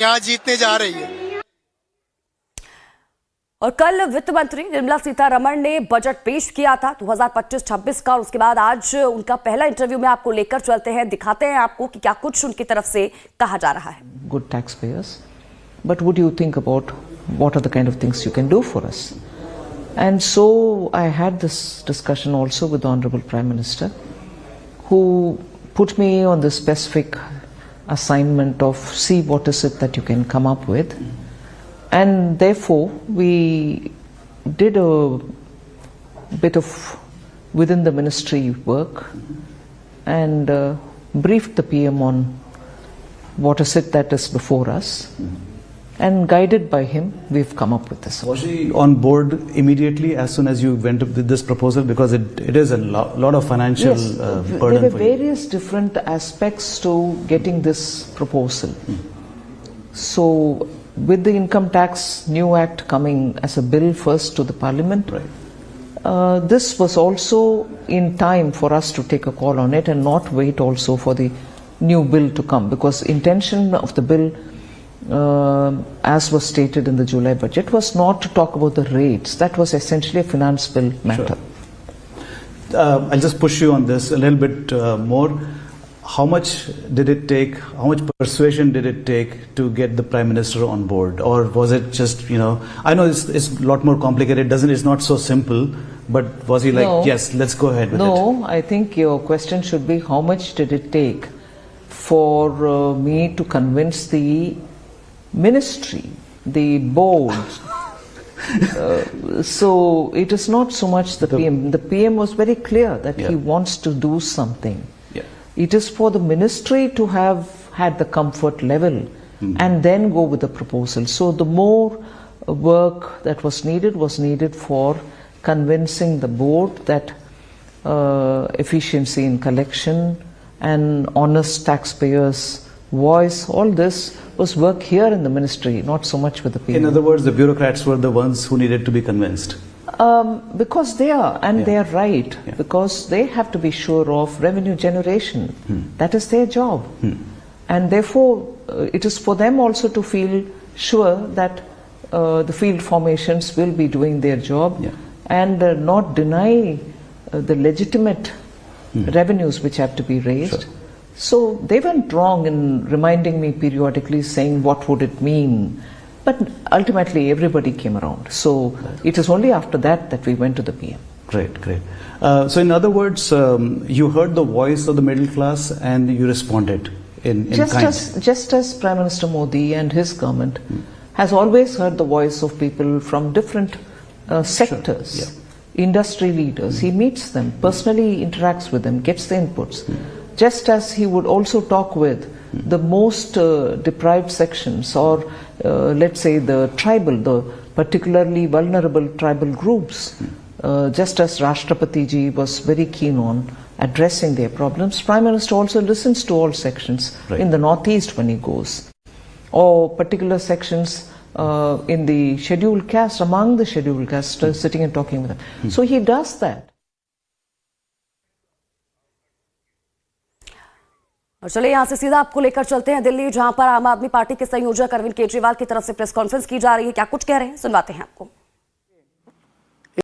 यहाँ जीतने जा रही है। और कल वित्त मंत्री निर्मला सीतारमण ने बजट पेश किया था 2025-26 का, और उसके बाद आज उनका पहला इंटरव्यू में आपको लेकर चलते हैं, दिखाते हैं आपको कि क्या कुछ उनकी तरफ से कहा जा रहा है। Good taxpayers, but what do you think about what are the kind of things you can do for us? And so I had this discussion also with the Honorable Prime Minister, who put me on the specific assignment of see what is it that you can come up with. And therefore, we did a bit of within the ministry work and briefed the PM on what is it that is before us. And guided by him, we've come up with this. Was he on board immediately as soon as you went with this proposal? Because it is a lot of financial burden for you. There were various different aspects to getting this proposal. So, with the Income Tax New Act coming as a bill first to the Parliament, this was also in time for us to take a call on it and not wait also for the new bill to come, because intention of the bill, as was stated in the July budget, was not to talk about the rates. That was essentially a finance bill matter. Sure. I'll just push you on this a little bit more. How much did it take, how much persuasion did it take to get the Prime Minister on board? Or was it just, I know it's a lot more complicated, it's not so simple, but was he like, no, yes, let's go ahead with it? No, I think your question should be how much did it take for me to convince the ministry, the board. So it is not so much the PM. The PM was very clear that he wants to do something. It is for the ministry to have had the comfort level and then go with the proposal. So the more work that was needed for convincing the board that efficiency in collection and honest taxpayers' voice, all this was work here in the ministry, not so much with the PM. In other words, the bureaucrats were the ones who needed to be convinced. Because they are, and they are right, because they have to be sure of revenue generation. That is their job. And therefore, it is for them also to feel sure that the field formations will be doing their job and not deny the legitimate revenues which have to be raised. Sure. So they went wrong in reminding me periodically, saying what would it mean. But ultimately everybody came around. So it is only after that that we went to the PM. Great, great. So in other words, you heard the voice of the middle class and you responded in kind. Just as Prime Minister Modi and his government has always heard the voice of people from different sectors, industry leaders. He meets them, personally interacts with them, gets the inputs. Just as he would also talk with the most deprived sections, or let's say the particularly vulnerable tribal groups, just as Rashtrapati ji was very keen on addressing their problems, Prime Minister also listens to all sections in the Northeast when he goes, or particular sections in the scheduled caste, among the scheduled caste, sitting and talking with them. So he does that. और चलिए यहाँ से सीधा आपको लेकर चलते हैं दिल्ली, जहां पर आम आदमी पार्टी के संयोजक अरविंद केजरीवाल की तरफ से प्रेस कॉन्फ्रेंस की जा रही है। क्या कुछ कह रहे हैं, सुनवाते हैं आपको।